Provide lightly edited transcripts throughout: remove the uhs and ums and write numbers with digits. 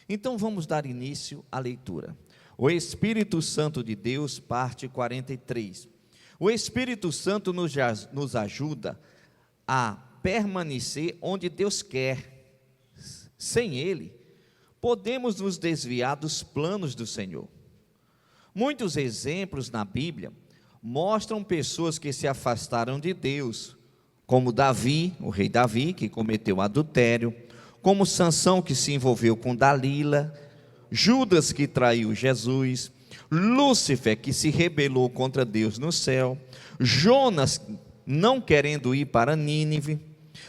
Então vamos dar início à leitura. O Espírito Santo de Deus, parte 43. O Espírito Santo nos ajuda a permanecer onde Deus quer. Sem Ele, podemos nos desviar dos planos do Senhor. Muitos exemplos na Bíblia mostram pessoas que se afastaram de Deus, como Davi, o rei Davi, que cometeu adultério, como Sansão, que se envolveu com Dalila, Judas, que traiu Jesus, Lúcifer, que se rebelou contra Deus no céu, Jonas, não querendo ir para Nínive,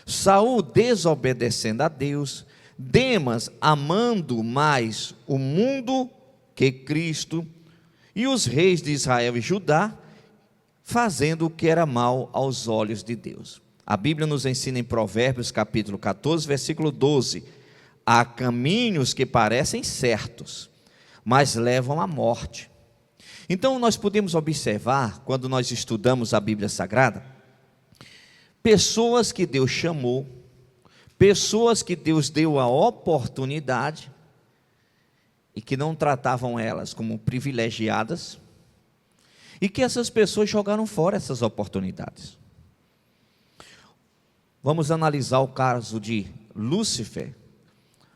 Saul desobedecendo a Deus, Demas amando mais o mundo que Cristo, e os reis de Israel e Judá fazendo o que era mal aos olhos de Deus. A Bíblia nos ensina em Provérbios capítulo 14, versículo 12: há caminhos que parecem certos, mas levam à morte. Então nós podemos observar, quando nós estudamos a Bíblia Sagrada, pessoas que Deus chamou, pessoas que Deus deu a oportunidade, e que não tratavam elas como privilegiadas, e que essas pessoas jogaram fora essas oportunidades. Vamos analisar o caso de Lúcifer.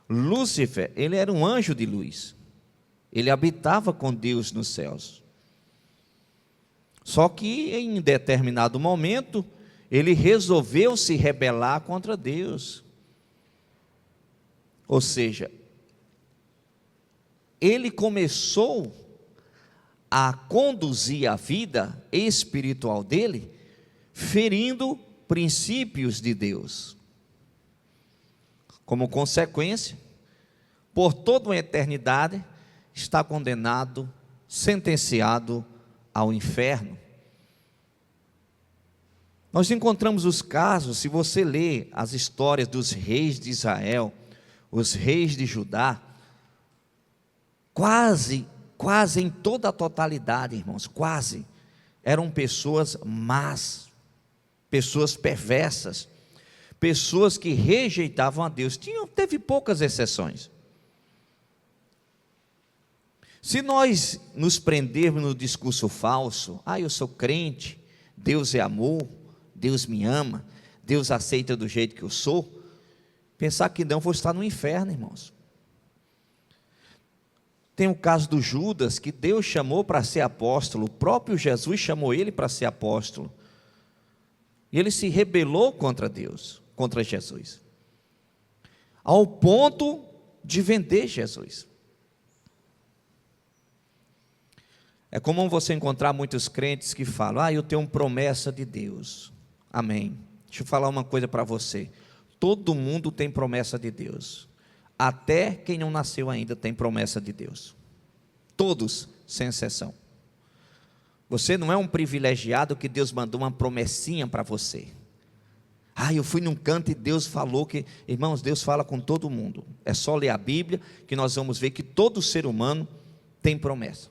Lúcifer, ele era um anjo de luz, ele habitava com Deus nos céus, só que em determinado momento, ele resolveu se rebelar contra Deus, ou seja, ele começou a conduzir a vida espiritual dele, ferindo princípios de Deus. Como consequência, por toda uma eternidade, está condenado, sentenciado ao inferno. Nós encontramos os casos, se você ler as histórias dos reis de Israel, os reis de Judá, quase em toda a totalidade, irmãos, quase, eram pessoas más, pessoas perversas, pessoas que rejeitavam a Deus. Teve poucas exceções. Se nós nos prendermos no discurso falso, eu sou crente, Deus é amor, Deus me ama, Deus aceita do jeito que eu sou, pensar que não, vou estar no inferno, irmãos. Tem o caso do Judas, que Deus chamou para ser apóstolo, o próprio Jesus chamou ele para ser apóstolo, e ele se rebelou contra Deus, contra Jesus, ao ponto de vender Jesus. É comum você encontrar muitos crentes que falam: eu tenho uma promessa de Deus. Amém. Deixa eu falar uma coisa para você: todo mundo tem promessa de Deus. Até quem não nasceu ainda tem promessa de Deus. Todos, sem exceção. Você não é um privilegiado que Deus mandou uma promessinha para você. Eu fui num canto e Deus falou que... Irmãos, Deus fala com todo mundo. É só ler a Bíblia que nós vamos ver que todo ser humano tem promessa.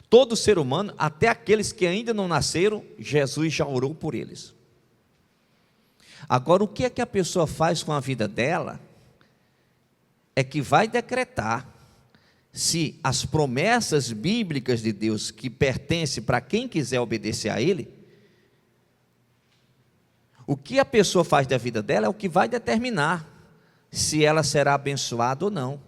Todo ser humano, até aqueles que ainda não nasceram, Jesus já orou por eles. Agora, o que é que a pessoa faz com a vida dela é que vai decretar se as promessas bíblicas de Deus, que pertencem para quem quiser obedecer a Ele, o que a pessoa faz da vida dela é o que vai determinar se ela será abençoada ou não.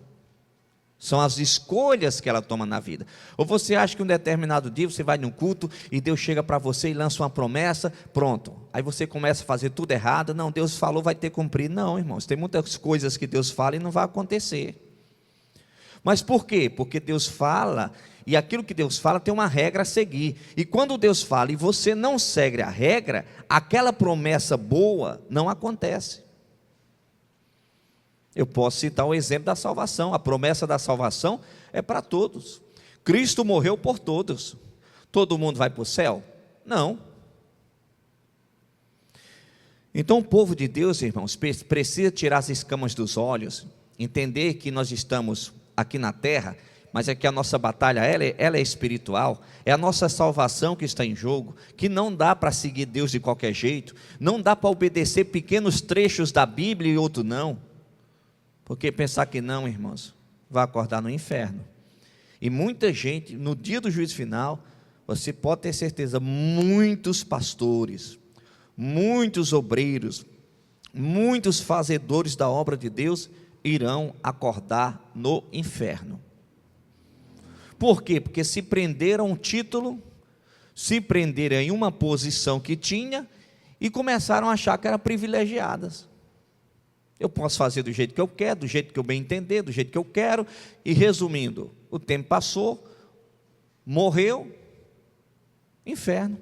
São as escolhas que ela toma na vida. Ou você acha que um determinado dia você vai num culto e Deus chega para você e lança uma promessa, pronto, aí você começa a fazer tudo errado. Não, Deus falou, vai ter que cumprir. Não, irmãos, tem muitas coisas que Deus fala e não vai acontecer. Mas por quê? Porque Deus fala, e aquilo que Deus fala tem uma regra a seguir, e quando Deus fala e você não segue a regra, aquela promessa boa não acontece. Eu posso citar o exemplo da salvação. A promessa da salvação é para todos. Cristo morreu por todos. Todo mundo vai para o céu? Não. Então o povo de Deus, irmãos, precisa tirar as escamas dos olhos, entender que nós estamos aqui na terra, mas é que a nossa batalha, ela é espiritual, é a nossa salvação que está em jogo, que não dá para seguir Deus de qualquer jeito, não dá para obedecer pequenos trechos da Bíblia e outro não. Porque pensar que não, irmãos, vai acordar no inferno. E muita gente, no dia do juízo final, você pode ter certeza, muitos pastores, muitos obreiros, muitos fazedores da obra de Deus irão acordar no inferno. Por quê? Porque se prenderam a um título, se prenderam em uma posição que tinha e começaram a achar que eram privilegiadas. Eu posso fazer do jeito que eu quero, do jeito que eu bem entender, do jeito que eu quero. E resumindo, o tempo passou, morreu, inferno.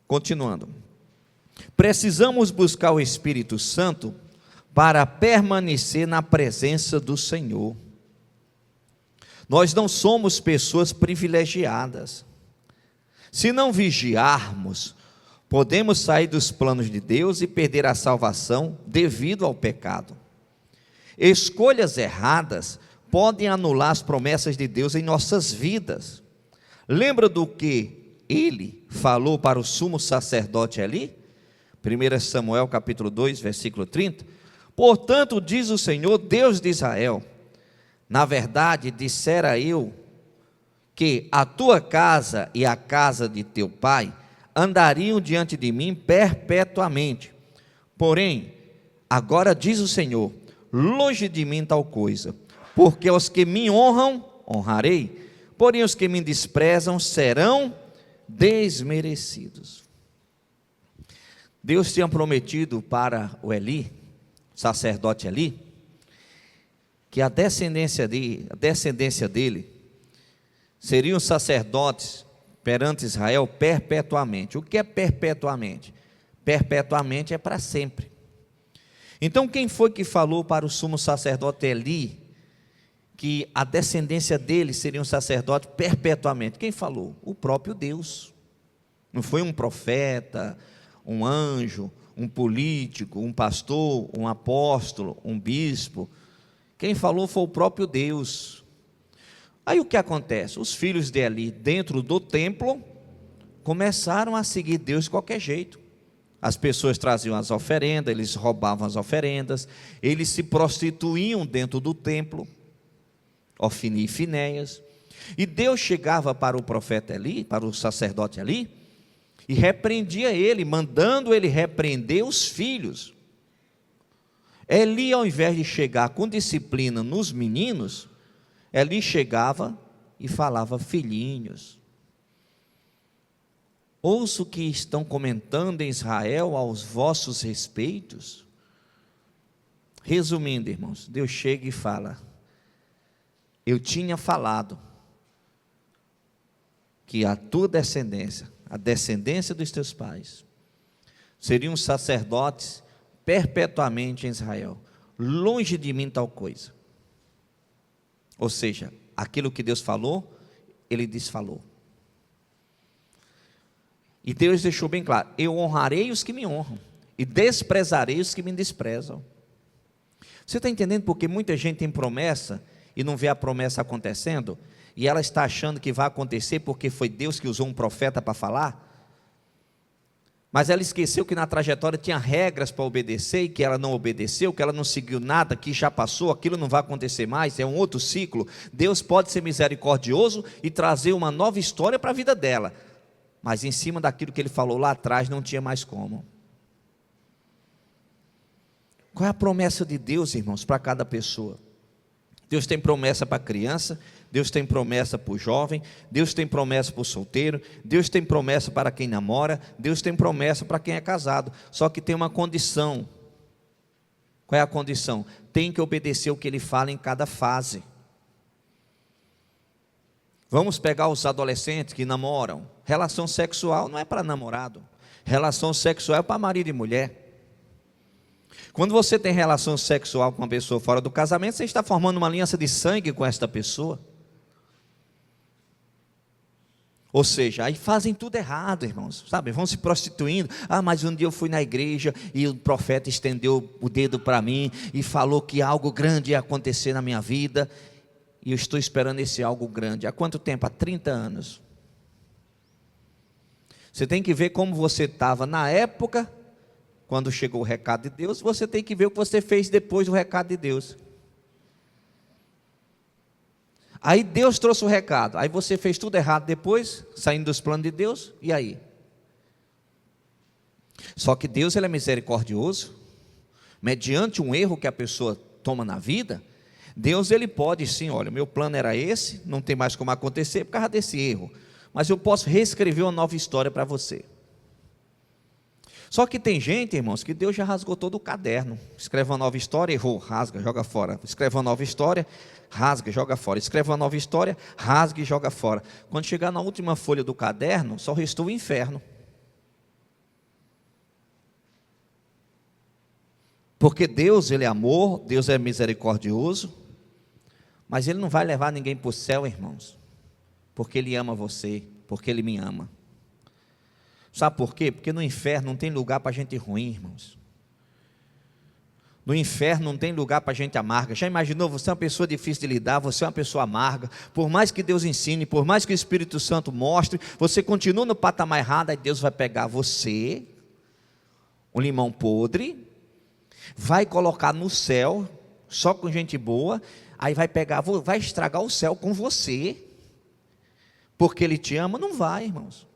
Continuando. Precisamos buscar o Espírito Santo para permanecer na presença do Senhor. Nós não somos pessoas privilegiadas. Se não vigiarmos, podemos sair dos planos de Deus e perder a salvação devido ao pecado. Escolhas erradas podem anular as promessas de Deus em nossas vidas. Lembra do que ele falou para o sumo sacerdote ali? 1 Samuel capítulo 2, versículo 30. Portanto, diz o Senhor, Deus de Israel, na verdade, dissera eu que a tua casa e a casa de teu pai andariam diante de mim perpetuamente. Porém, agora diz o Senhor, longe de mim tal coisa, porque aos que me honram, honrarei, porém os que me desprezam serão desmerecidos. Deus tinha prometido para o Eli, sacerdote Eli, que a descendência dele seriam sacerdotes perante Israel perpetuamente. O que é perpetuamente? Perpetuamente é para sempre. Então quem foi que falou para o sumo sacerdote Eli que a descendência dele seria um sacerdote perpetuamente? Quem falou? O próprio Deus. Não foi um profeta, um anjo, um político, um pastor, um apóstolo, um bispo. Quem falou foi o próprio Deus. Aí o que acontece? Os filhos de Eli, dentro do templo, começaram a seguir Deus de qualquer jeito. As pessoas traziam as oferendas, eles roubavam as oferendas, eles se prostituíam dentro do templo, Ofni e Finéias. E Deus chegava para o profeta Eli, para o sacerdote Eli, e repreendia ele, mandando ele repreender os filhos. Eli, ao invés de chegar com disciplina nos meninos, Eli chegava e falava, filhinhos, ouço que estão comentando em Israel aos vossos respeitos. Resumindo, irmãos, Deus chega e fala, eu tinha falado que a tua descendência, a descendência dos teus pais, seriam sacerdotes perpetuamente em Israel, longe de mim tal coisa. Ou seja, aquilo que Deus falou, ele desfalou. E Deus deixou bem claro, eu honrarei os que me honram, e desprezarei os que me desprezam. Você está entendendo porque muita gente tem promessa, e não vê a promessa acontecendo, e ela está achando que vai acontecer, porque foi Deus que usou um profeta para falar? Mas ela esqueceu que na trajetória tinha regras para obedecer, e que ela não obedeceu, que ela não seguiu nada, que já passou, aquilo não vai acontecer mais, é um outro ciclo. Deus pode ser misericordioso e trazer uma nova história para a vida dela, mas em cima daquilo que ele falou lá atrás, não tinha mais como. Qual é a promessa de Deus, irmãos, para cada pessoa? Deus tem promessa para a criança, Deus tem promessa para o jovem, Deus tem promessa para o solteiro, Deus tem promessa para quem namora, Deus tem promessa para quem é casado, só que tem uma condição. Qual é a condição? Tem que obedecer o que ele fala em cada fase. Vamos pegar os adolescentes que namoram. Relação sexual não é para namorado, relação sexual é para marido e mulher. Quando você tem relação sexual com uma pessoa fora do casamento, você está formando uma aliança de sangue com esta pessoa. Ou seja, aí fazem tudo errado, irmãos, sabe? Vão se prostituindo. Ah, mas um dia eu fui na igreja e o profeta estendeu o dedo para mim e falou que algo grande ia acontecer na minha vida. E eu estou esperando esse algo grande. Há quanto tempo? Há 30 anos. Você tem que ver como você estava na época, quando chegou o recado de Deus, você tem que ver o que você fez depois do recado de Deus. Aí Deus trouxe o recado, aí você fez tudo errado depois, saindo dos planos de Deus, e aí? Só que Deus, ele é misericordioso, mediante um erro que a pessoa toma na vida, Deus, ele pode sim, olha, meu plano era esse, não tem mais como acontecer por causa desse erro, mas eu posso reescrever uma nova história para você. Só que tem gente, irmãos, que Deus já rasgou todo o caderno. Escreve uma nova história, errou, rasga, joga fora. Escreve uma nova história, rasga, joga fora. Escreve uma nova história, rasga e joga fora. Quando chegar na última folha do caderno, só restou o inferno. Porque Deus, ele é amor, Deus é misericordioso, mas ele não vai levar ninguém para o céu, irmãos, porque ele ama você, porque ele me ama. Sabe por quê? Porque no inferno não tem lugar para gente ruim, irmãos. No inferno não tem lugar para gente amarga. Já imaginou, você é uma pessoa difícil de lidar, você é uma pessoa amarga, por mais que Deus ensine, por mais que o Espírito Santo mostre, você continua no patamar errado, aí Deus vai pegar você, um limão podre, vai colocar no céu, só com gente boa, aí vai pegar, vai estragar o céu com você, porque Ele te ama? Não vai, irmãos.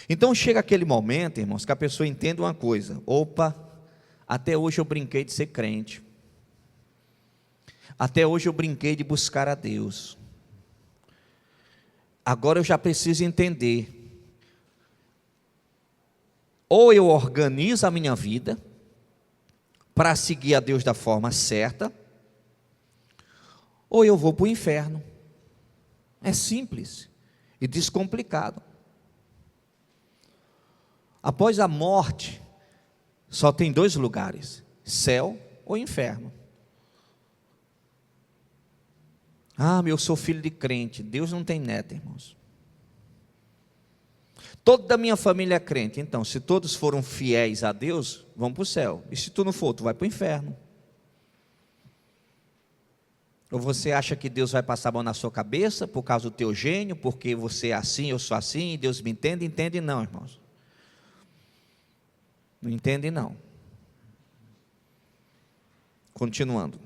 Então chega aquele momento, irmãos, que a pessoa entende uma coisa: opa, até hoje eu brinquei de ser crente, até hoje eu brinquei de buscar a Deus, agora eu já preciso entender, ou eu organizo a minha vida para seguir a Deus da forma certa, ou eu vou para o inferno. É simples e descomplicado. Após a morte, só tem dois lugares: céu ou inferno. Ah, eu sou filho de crente. Deus não tem neto, irmãos. Toda a minha família é crente. Então, se todos foram fiéis a Deus, vão para o céu. E se tu não for, tu vai para o inferno. Ou você acha que Deus vai passar a mão na sua cabeça por causa do teu gênio, porque você é assim, eu sou assim, e Deus me entende? Entende não, irmãos. Não entende não. Continuando.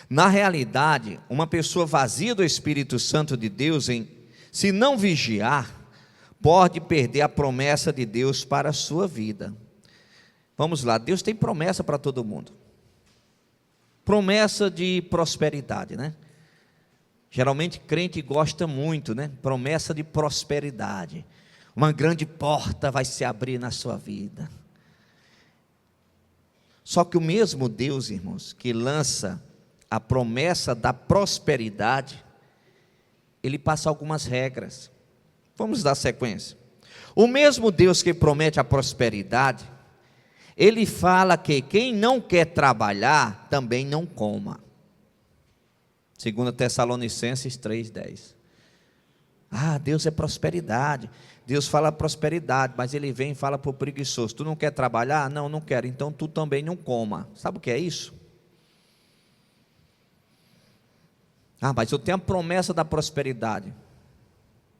Na realidade, uma pessoa vazia do Espírito Santo de Deus, se não vigiar, pode perder a promessa de Deus para a sua vida. Vamos lá, Deus tem promessa para todo mundo. Promessa de prosperidade, né? Geralmente crente gosta muito, né? Promessa de prosperidade. Uma grande porta vai se abrir na sua vida. Só que o mesmo Deus, irmãos, que lança a promessa da prosperidade, Ele passa algumas regras. Vamos dar sequência. O mesmo Deus que promete a prosperidade, Ele fala que quem não quer trabalhar, também não coma. 2 Tessalonicenses 3,10. Ah, Deus é prosperidade. Deus fala prosperidade, mas Ele vem e fala para o preguiçoso: tu não quer trabalhar? Não, não quero, então tu também não coma. Sabe o que é isso? Ah, mas eu tenho a promessa da prosperidade.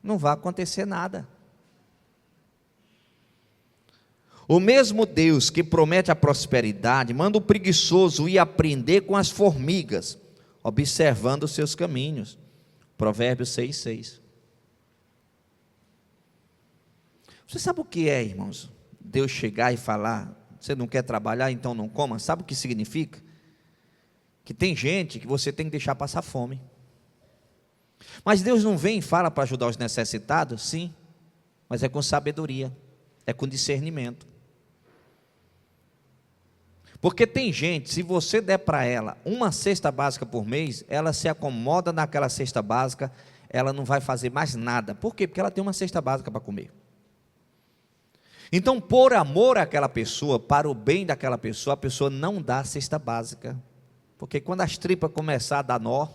Não vai acontecer nada. O mesmo Deus que promete a prosperidade, manda o preguiçoso ir aprender com as formigas, observando os seus caminhos. Provérbios 6,6. Você sabe o que é, irmãos? Deus chegar e falar: você não quer trabalhar, então não coma. Sabe o que significa? Que tem gente que você tem que deixar passar fome. Mas Deus não vem e fala para ajudar os necessitados? Sim, mas é com sabedoria, é com discernimento. Porque tem gente, se você der para ela uma cesta básica por mês, ela se acomoda naquela cesta básica, ela não vai fazer mais nada. Por quê? Porque ela tem uma cesta básica para comer. Então, por amor àquela pessoa, para o bem daquela pessoa, a pessoa não dá a cesta básica. Porque quando as tripas começar a dar nó,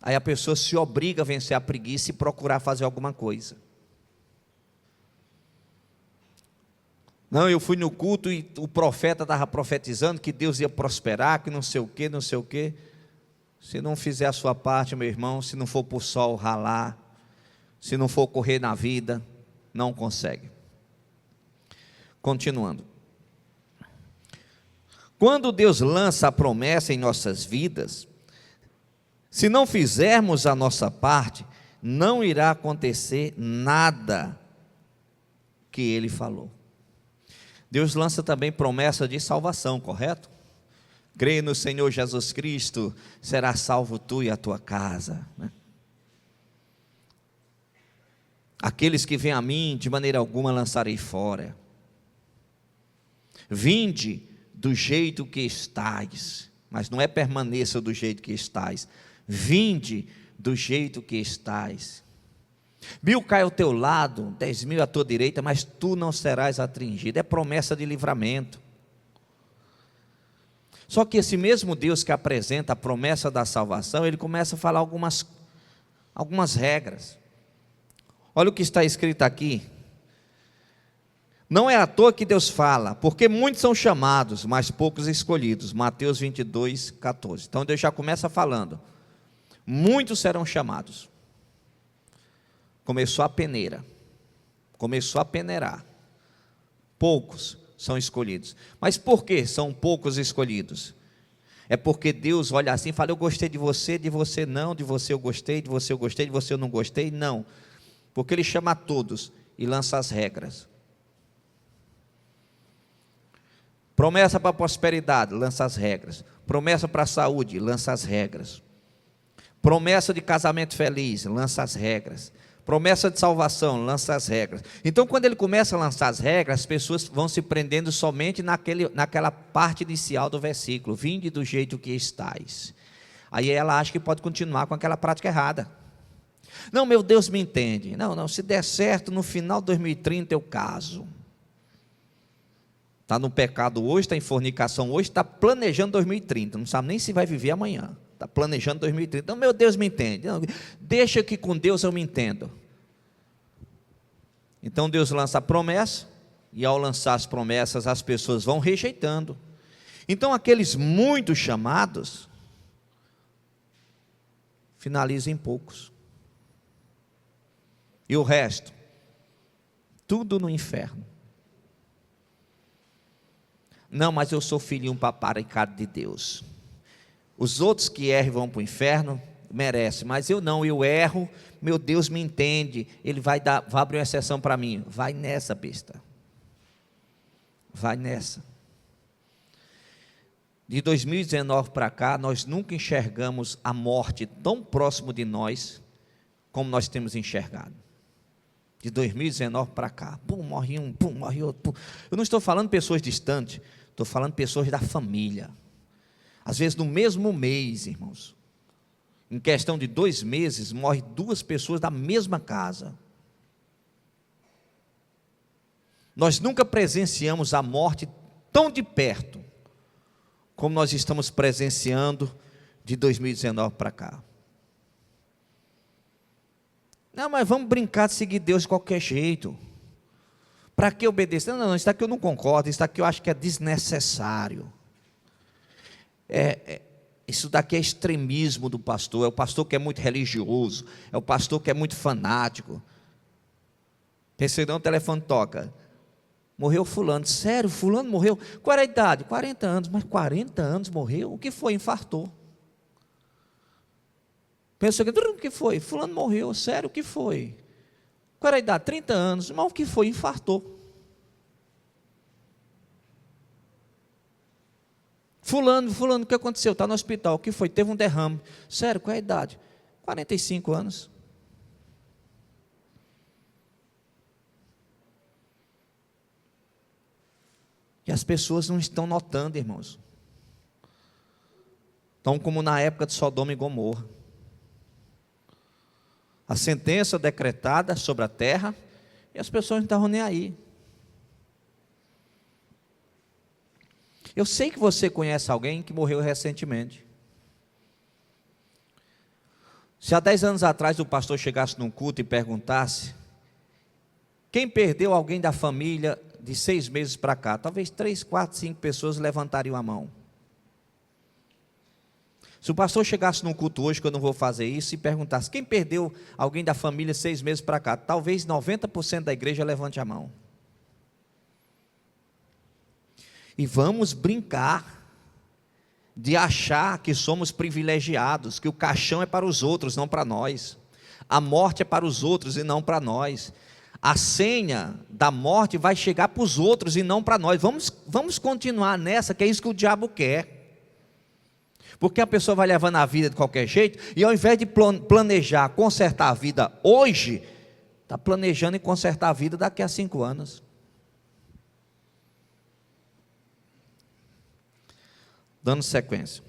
aí a pessoa se obriga a vencer a preguiça e procurar fazer alguma coisa. Não, eu fui no culto e o profeta estava profetizando que Deus ia prosperar, que não sei o que, não sei o que. Se não fizer a sua parte, meu irmão, se não for para o sol ralar, se não for correr na vida, Não consegue. Continuando. Quando Deus lança a promessa em nossas vidas, se não fizermos a nossa parte, não irá acontecer nada que Ele falou. Deus lança também promessa de salvação, correto? Crê no Senhor Jesus Cristo, será salvo tu e a tua casa, né? Aqueles que vêm a mim, de maneira alguma lançarei fora. Vinde do jeito que estais, mas não é permaneça do jeito que estais. Vinde do jeito que estais. 1000 cai ao teu lado, 10.000 à tua direita, mas tu não serás atingido. É promessa de livramento. Só que esse mesmo Deus que apresenta a promessa da salvação, Ele começa a falar algumas regras. Olha o que está escrito aqui. Não é à toa que Deus fala, porque muitos são chamados, mas poucos escolhidos. Mateus 22, 14. Então Deus já começa falando. Muitos serão chamados. Começou a peneira. Começou a peneirar. Poucos são escolhidos. Mas por que são poucos escolhidos? É porque Deus olha assim e fala, eu gostei de você não, de você eu gostei, de você eu gostei, de você eu não gostei, não. Porque Ele chama a todos e lança as regras. Promessa para a prosperidade, lança as regras. Promessa para a saúde, lança as regras. Promessa de casamento feliz, lança as regras. Promessa de salvação, lança as regras. Então, quando Ele começa a lançar as regras, as pessoas vão se prendendo somente naquela parte inicial do versículo. Vinde do jeito que estais. Aí ela acha que pode continuar com aquela prática errada. Não, meu Deus me entende. Não, se der certo, no final de 2030 eu caso. Está no pecado hoje, está em fornicação hoje, está planejando 2030, não sabe nem se vai viver amanhã, está planejando 2030, então meu Deus me entende, não, deixa que com Deus eu me entendo. Então Deus lança a promessa, e ao lançar as promessas as pessoas vão rejeitando. Então aqueles muitos chamados, finalizam em poucos, e o resto, tudo no inferno. Não, mas eu sou filhinho paparicado de Deus. Os outros que erram vão para o inferno, merecem, mas eu não, eu erro, meu Deus me entende, Ele vai abrir uma exceção para mim. Vai nessa, besta. Vai nessa. De 2019 para cá, nós nunca enxergamos a morte tão próximo de nós, como nós temos enxergado. De 2019 para cá, pum, morre um, pum, morre outro, pum. Eu não estou falando pessoas distantes, estou falando pessoas da família. Às vezes no mesmo mês, irmãos, em questão de 2 meses, morre 2 pessoas da mesma casa. Nós nunca presenciamos a morte tão de perto, como nós estamos presenciando de 2019 para cá. Não, mas vamos brincar de seguir Deus de qualquer jeito. Para que obedecer? Não, isso daqui eu não concordo, isso daqui eu acho que é desnecessário. Isso daqui é extremismo do pastor, é o pastor que é muito religioso, é o pastor que é muito fanático. Recebeu um telefone, toca. Morreu fulano. Sério, fulano morreu? Qual era a idade? 40 anos, mas 40 anos morreu? O que foi? Infartou. Pensou que, o que foi? Fulano morreu, sério, o que foi? Qual era a idade? 30 anos, mas o que foi? Infartou. Fulano, o que aconteceu? Está no hospital, o que foi? Teve um derrame. Sério, qual é a idade? 45 anos. E as pessoas não estão notando, irmãos. Estão como na época de Sodoma e Gomorra. A sentença decretada sobre a terra, e as pessoas não estavam nem aí. Eu sei que você conhece alguém que morreu recentemente. Se há 10 anos atrás o pastor chegasse num culto e perguntasse, quem perdeu alguém da família de 6 meses para cá? Talvez 3, 4, 5 pessoas levantariam a mão. Se o pastor chegasse num culto hoje, que eu não vou fazer isso, e perguntasse, quem perdeu alguém da família 6 meses para cá? Talvez 90% da igreja levante a mão. E vamos brincar de achar que somos privilegiados, que o caixão é para os outros, não para nós. A morte é para os outros e não para nós. A senha da morte vai chegar para os outros e não para nós. Vamos continuar nessa, que é isso que o diabo quer. Porque a pessoa vai levando a vida de qualquer jeito, e ao invés de planejar, consertar a vida hoje, está planejando em consertar a vida daqui a 5 anos. Dando sequência.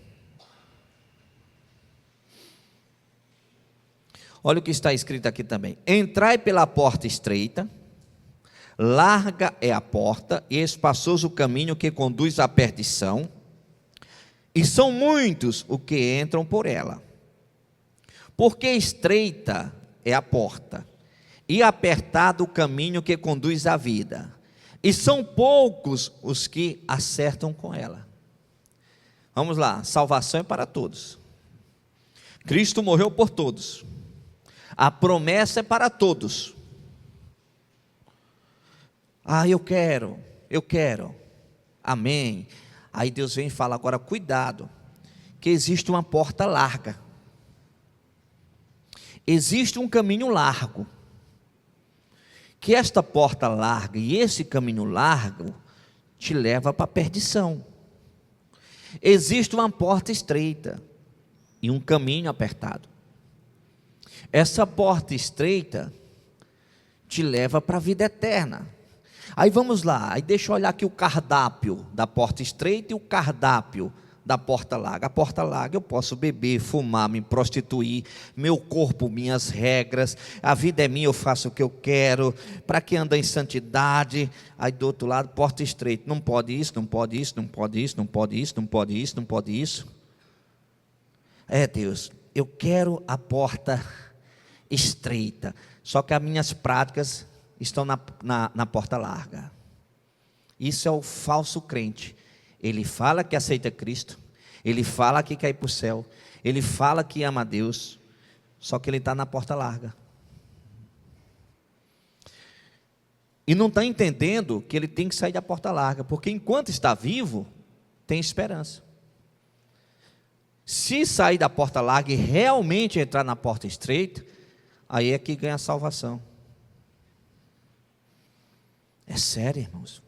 Olha o que está escrito aqui também. Entrai pela porta estreita, larga é a porta, e espaçoso o caminho que conduz à perdição, e são muitos os que entram por ela. Porque estreita é a porta, e apertado o caminho que conduz à vida, e são poucos os que acertam com ela. Vamos lá, salvação é para todos. Cristo morreu por todos. A promessa é para todos. Eu quero. Amém. Aí Deus vem e fala, agora cuidado, que existe uma porta larga. Existe um caminho largo. Que esta porta larga e esse caminho largo te leva para a perdição. Existe uma porta estreita e um caminho apertado. Essa porta estreita te leva para a vida eterna. Aí vamos lá, aí deixa eu olhar aqui o cardápio da porta estreita e o cardápio da porta larga. A porta larga eu posso beber, fumar, me prostituir, meu corpo, minhas regras, a vida é minha, eu faço o que eu quero, para que andar em santidade. Aí do outro lado, porta estreita, não pode isso, não pode isso, não pode isso, não pode isso, não pode isso, não pode isso. Deus, eu quero a porta estreita, só que as minhas práticas estão na porta larga. Isso é o falso crente. Ele fala que aceita Cristo, ele fala que quer ir para o céu, ele fala que ama a Deus, só que ele está na porta larga. E não está entendendo que ele tem que sair da porta larga, porque enquanto está vivo, tem esperança. Se sair da porta larga e realmente entrar na porta estreita, aí é que ganha a salvação. É sério, irmãos.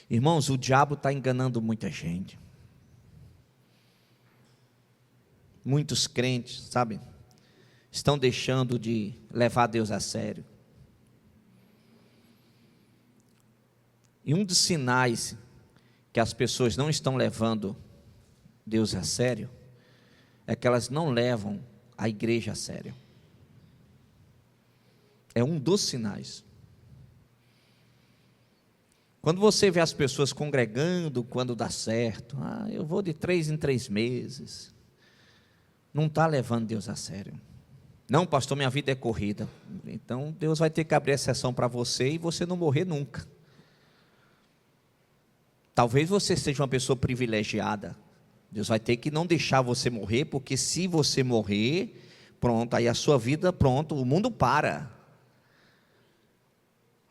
Irmãos, o diabo está enganando muita gente. Muitos crentes, sabe, estão deixando de levar Deus a sério. E um dos sinais que as pessoas não estão levando Deus a sério é que elas não levam a igreja a sério. É um dos sinais. Quando você vê as pessoas congregando quando dá certo, eu vou de 3 em 3 meses, não está levando Deus a sério. Não, pastor, minha vida é corrida. Então Deus vai ter que abrir exceção para você e você não morrer nunca. Talvez você seja uma pessoa privilegiada. Deus vai ter que não deixar você morrer, porque se você morrer, pronto, aí a sua vida, pronto, o mundo para.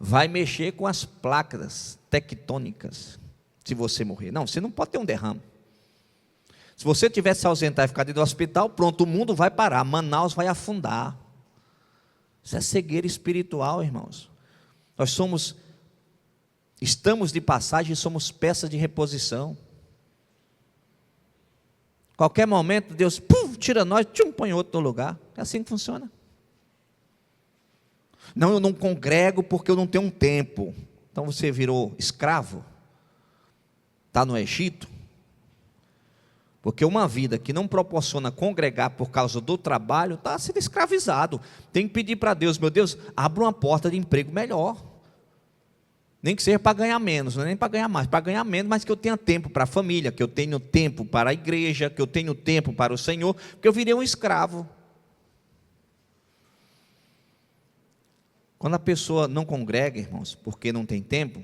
Vai mexer com as placas tectônicas, se você morrer. Não, você não pode ter um derrame. Se você tivesse se ausentar e ficar dentro do hospital, pronto, o mundo vai parar, Manaus vai afundar. Isso é cegueira espiritual, irmãos. Estamos de passagem e somos peças de reposição. Qualquer momento, Deus tira nós, põe outro no lugar. É assim que funciona. Não, eu não congrego porque eu não tenho um tempo. Então você virou escravo? Está no Egito? Porque uma vida que não proporciona congregar por causa do trabalho, está sendo escravizado. Tem que pedir para Deus, meu Deus, abra uma porta de emprego melhor. Nem que seja para ganhar menos, não é nem para ganhar mais, para ganhar menos, mas que eu tenha tempo para a família, que eu tenha tempo para a igreja, que eu tenha tempo para o Senhor, porque eu virei um escravo. Quando a pessoa não congrega, irmãos, porque não tem tempo,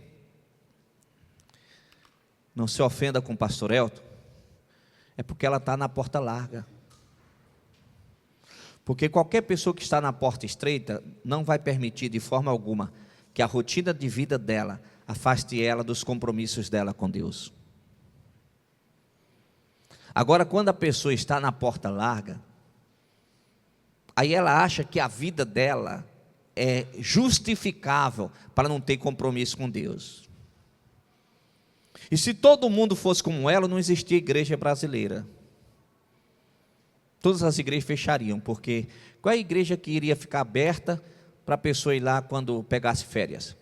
não se ofenda com o pastor Elton, É porque ela está na porta larga. Porque qualquer pessoa que está na porta estreita não vai permitir de forma alguma que a rotina de vida dela afaste ela dos compromissos dela com Deus. Agora, quando a pessoa está na porta larga, aí ela acha que a vida dela é justificável para não ter compromisso com Deus. E se todo mundo fosse como ela, não existia igreja brasileira. Todas as igrejas fechariam, porque qual é a igreja que iria ficar aberta para a pessoa ir lá quando pegasse férias?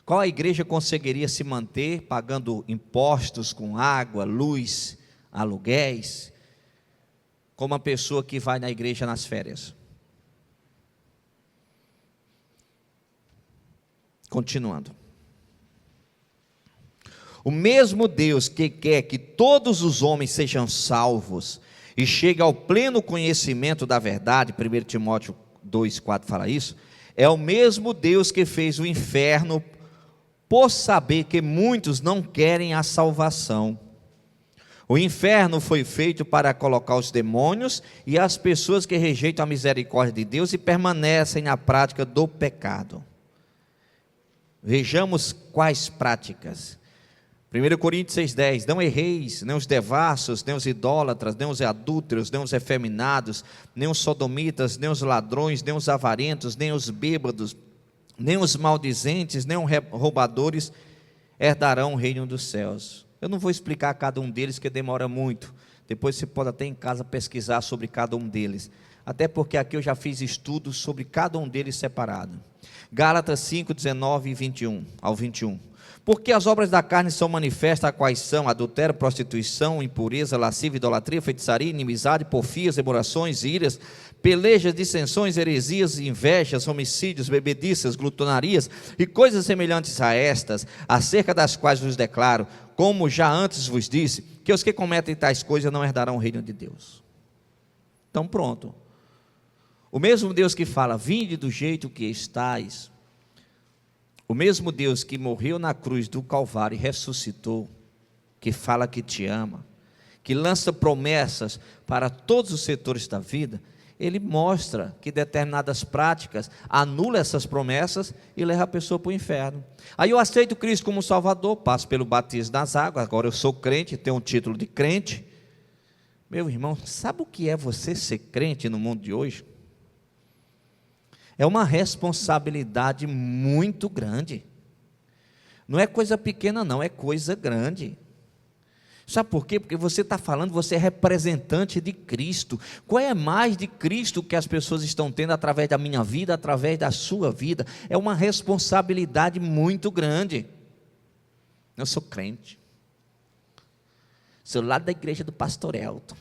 Qual a igreja conseguiria se manter pagando impostos com água, luz, aluguéis, como uma pessoa que vai na igreja nas férias? Continuando. O mesmo Deus que quer que todos os homens sejam salvos e cheguem ao pleno conhecimento da verdade, 1 Timóteo 2,4 fala isso, é o mesmo Deus que fez o inferno por saber que muitos não querem a salvação. O inferno foi feito para colocar os demônios e as pessoas que rejeitam a misericórdia de Deus e permanecem na prática do pecado. Vejamos quais práticas. 1 Coríntios 6,10, não erreis, nem os devassos, nem os idólatras, nem os adúlteros, nem os efeminados, nem os sodomitas, nem os ladrões, nem os avarentos, nem os bêbados, nem os maldizentes, nem os roubadores herdarão o reino dos céus. Eu não vou explicar cada um deles, que demora muito. Depois você pode até em casa pesquisar sobre cada um deles. Até porque aqui eu já fiz estudos sobre cada um deles separado. Gálatas 5, 19 e 21 ao 21. Porque as obras da carne são manifestas, quais são: adultério, prostituição, impureza, lascívia, idolatria, feitiçaria, inimizade, porfias, emulações, iras, pelejas, dissensões, heresias, invejas, homicídios, bebediças, glutonarias e coisas semelhantes a estas, acerca das quais vos declaro, como já antes vos disse, que os que cometem tais coisas não herdarão o reino de Deus. Então pronto. O mesmo Deus que fala, vinde do jeito que estais, o mesmo Deus que morreu na cruz do Calvário e ressuscitou, que fala que te ama, que lança promessas para todos os setores da vida, ele mostra que determinadas práticas anulam essas promessas e leva a pessoa para o inferno. Aí eu aceito Cristo como Salvador, passo pelo batismo nas águas, agora eu sou crente, tenho um título de crente. Meu irmão, sabe o que é você ser crente no mundo de hoje? É uma responsabilidade muito grande. Não é coisa pequena não, é coisa grande. Sabe por quê? Porque você está falando, você é representante de Cristo. Qual é mais de Cristo que as pessoas estão tendo através da minha vida, através da sua vida? É uma responsabilidade muito grande. Eu sou crente. Sou lá da igreja do pastor Elton.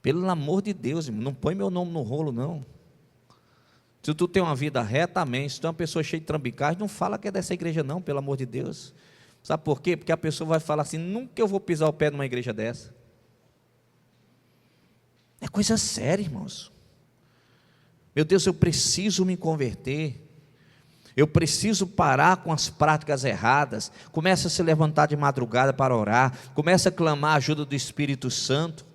Pelo amor de Deus, irmão, não põe meu nome no rolo não. Se tu tem uma vida reta, amém. Se tu é uma pessoa cheia de trambicagem, não fala que é dessa igreja não, pelo amor de Deus. Sabe por quê? Porque a pessoa vai falar assim, nunca eu vou pisar o pé numa igreja dessa. É coisa séria, irmãos. Meu Deus, eu preciso me converter. Eu preciso parar com as práticas erradas. Começa a se levantar de madrugada para orar. Começa a clamar a ajuda do Espírito Santo.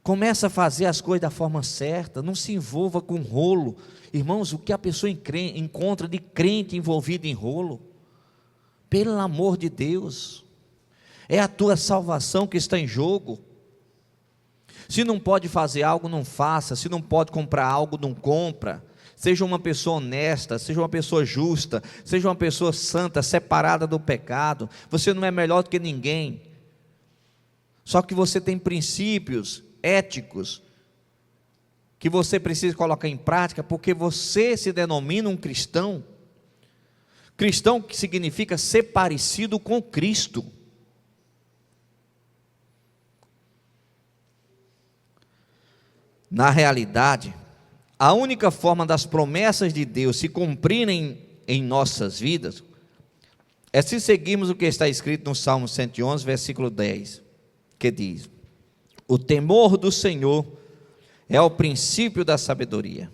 Começa a fazer as coisas da forma certa, não se envolva com rolo. Irmãos, o que a pessoa encontra de crente envolvido em rolo? Pelo amor de Deus, é a tua salvação que está em jogo. Se não pode fazer algo, não faça. Se não pode comprar algo, não compra. Seja uma pessoa honesta, seja uma pessoa justa, seja uma pessoa santa, separada do pecado. Você não é melhor do que ninguém. Só que você tem princípios éticos que você precisa colocar em prática, porque você se denomina um cristão. Cristão que significa ser parecido com Cristo. Na realidade, a única forma das promessas de Deus se cumprirem em nossas vidas é se seguirmos o que está escrito no Salmo 111, versículo 10, que diz: o temor do Senhor é o princípio da sabedoria.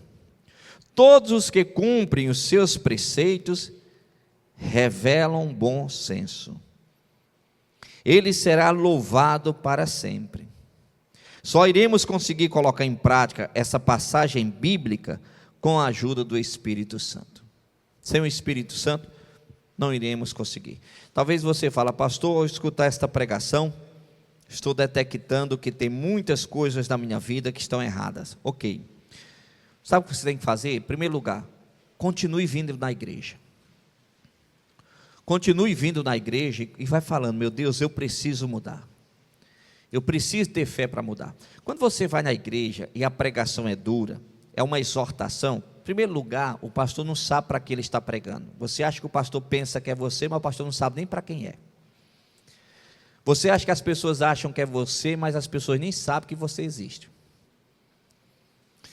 Todos os que cumprem os seus preceitos revelam bom senso. Ele será louvado para sempre. Só iremos conseguir colocar em prática essa passagem bíblica com a ajuda do Espírito Santo. Sem o Espírito Santo, não iremos conseguir. Talvez você fale, pastor, ao escutar esta pregação, estou detectando que tem muitas coisas na minha vida que estão erradas. Ok. Sabe o que você tem que fazer? Em primeiro lugar, continue vindo na igreja. Continue vindo na igreja e vai falando, meu Deus, eu preciso mudar. Eu preciso ter fé para mudar. Quando você vai na igreja e a pregação é dura, é uma exortação, em primeiro lugar, o pastor não sabe para que ele está pregando. Você acha que o pastor pensa que é você, mas o pastor não sabe nem para quem é. Você acha que as pessoas acham que é você, mas as pessoas nem sabem que você existe.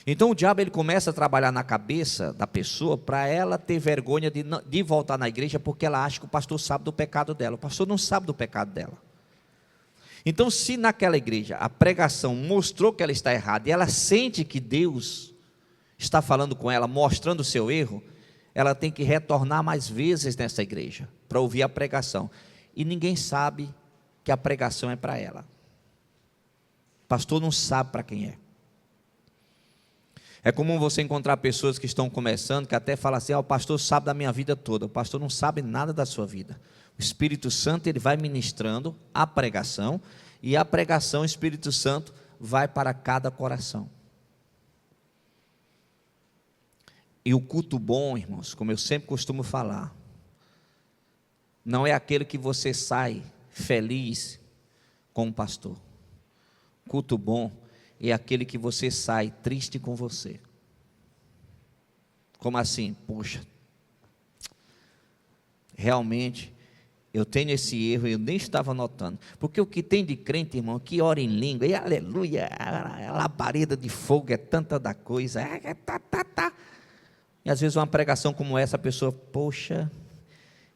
Então o diabo ele começa a trabalhar na cabeça da pessoa para ela ter vergonha de voltar na igreja, porque ela acha que o pastor sabe do pecado dela. O pastor não sabe do pecado dela. Então, se naquela igreja a pregação mostrou que ela está errada e ela sente que Deus está falando com ela, mostrando o seu erro, ela tem que retornar mais vezes nessa igreja para ouvir a pregação. E ninguém sabe que a pregação é para ela. O pastor não sabe para quem é. É comum você encontrar pessoas que estão começando, que até falam assim, o pastor sabe da minha vida toda. O pastor não sabe nada da sua vida. O Espírito Santo ele vai ministrando a pregação, e a pregação, o Espírito Santo vai para cada coração. E o culto bom, irmãos, como eu sempre costumo falar, não é aquele que você sai feliz com o pastor. Culto bom é aquele que você sai triste com você. Como assim? Poxa, realmente eu tenho esse erro, eu nem estava notando. Porque o que tem de crente, irmão, que ora em língua, e aleluia, a labareda de fogo é tanta da coisa, E às vezes uma pregação como essa, a pessoa, poxa,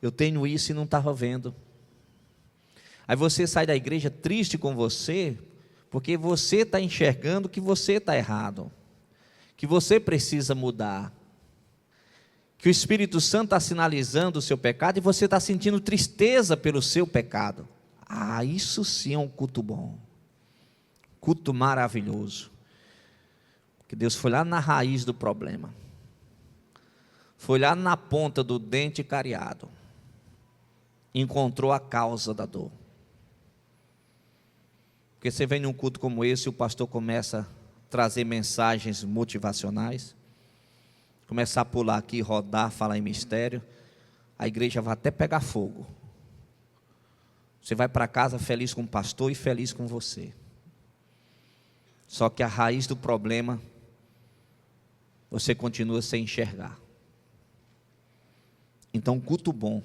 eu tenho isso e não estava vendo. Aí você sai da igreja triste com você, porque você está enxergando que você está errado, que você precisa mudar, que o Espírito Santo está sinalizando o seu pecado e você está sentindo tristeza pelo seu pecado. Isso sim é um culto bom, culto maravilhoso, porque Deus foi lá na raiz do problema, foi lá na ponta do dente cariado, encontrou a causa da dor. Porque você vem num culto como esse, o pastor começa a trazer mensagens motivacionais, começar a pular aqui, rodar, falar em mistério, a igreja vai até pegar fogo. Você vai para casa feliz com o pastor e feliz com você. Só que a raiz do problema, você continua sem enxergar. Então, culto bom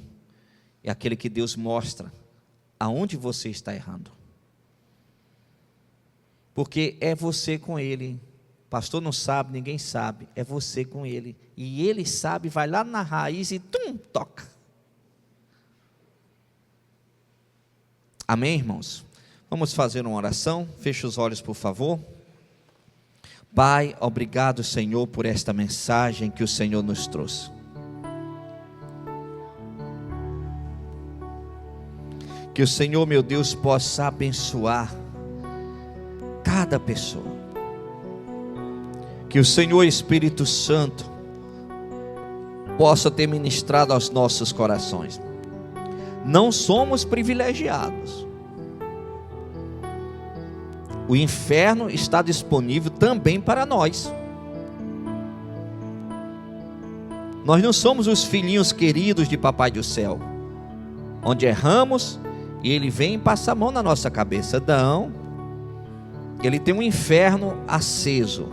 é aquele que Deus mostra aonde você está errando. Porque é você com ele. Pastor não sabe, ninguém sabe. É você com ele. E ele sabe, vai lá na raiz e toca. Amém, irmãos? Vamos fazer uma oração. Feche os olhos, por favor. Pai, obrigado, Senhor, por esta mensagem que o Senhor nos trouxe. Que o Senhor, meu Deus, possa abençoar cada pessoa. Que o Senhor Espírito Santo possa ter ministrado aos nossos corações. Não somos privilegiados. O inferno está disponível também para nós. Nós não somos os filhinhos queridos de Papai do Céu, onde erramos e Ele vem e passa a mão na nossa cabeça. Não. Ele tem um inferno aceso,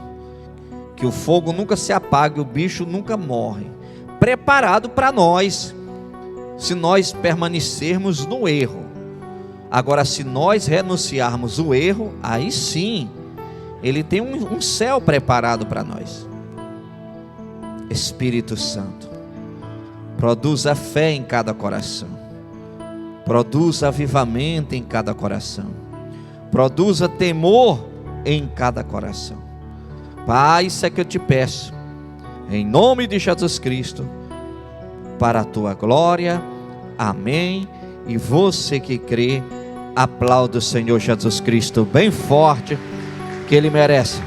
que o fogo nunca se apaga, o bicho nunca morre, preparado para nós, se nós permanecermos no erro. Agora, se nós renunciarmos o erro, aí sim, ele tem um céu preparado para nós. Espírito Santo, produza fé em cada coração, produza avivamento em cada coração, produza temor em cada coração. Pai, isso é que eu te peço, em nome de Jesus Cristo, para a tua glória. Amém. E você que crê, Aplauda o Senhor Jesus Cristo bem forte, que Ele merece.